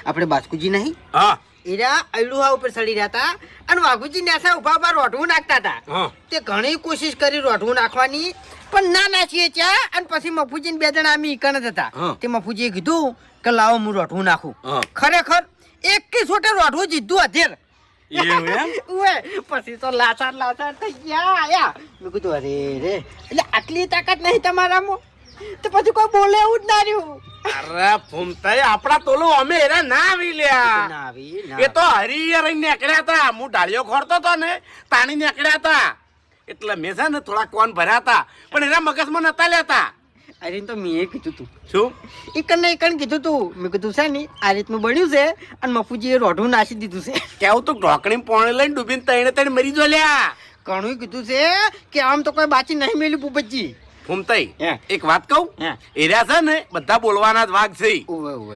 આપણે બાસ્કુજી નહીં હા એરા અયડુહા ઉપર ચડી રહ્યા હતા અને વાઘુજી નેસા ઉભા ઉભા રોઢવું નાખતા હતા. હા તે ઘણી કોશિશ કરી રોઢવું નાખવાની પણ ના નાખીએ ચા. અને પછી મફુજી બે જણા અમે ઈકણ જ હતા. હા. તે મફુજીએ કીધું કે લાવો હું રોઢવું નાખું. હા. ખરેખર એક છોટે રોઢવું જીધું અધેર. એવું એમ ઉવે, પછી તો લાચાર થઈ ગયા આયા. મેં કીધું અરે રે એટલે આટલી તાકાત નહીં તમારામાં તો પછી કોઈ બોલે એવું જ ના રહ્યું. અરે ફૂમતાઈ આપડા તોલું અમે એરા ના આવી લ્યા ના આવી, ના એ તો હરિયર નીકળ્યા હતા. હું ડાળીઓ ખોરતો હતો ને તાણી નીકળ્યા હતા એટલે મેં છે ને થોડા કોન ભર્યા હતા પણ એના મગજમાં નતા લેતા. અરે તો મેં કીધું તું શું ઈકણ કીધું તું. મેં કીધું છે ને આ રીતનું બન્યું છે અને મફુજીએ રોઢું નાસી દીધું છે. કેવું તું ઢોકણી પોણે લઈને ડૂબીને તઈને મરી જો લ્યા. ઘણું કીધું છે કે આમ તો કોઈ બાચી નહીં મેલી પૂપતજી. ફૂમતાઈ હે. એક વાત કહું હે. એર્યા છે ને બધા બોલવાના જ વાઘ છે. ઉવે ઉવે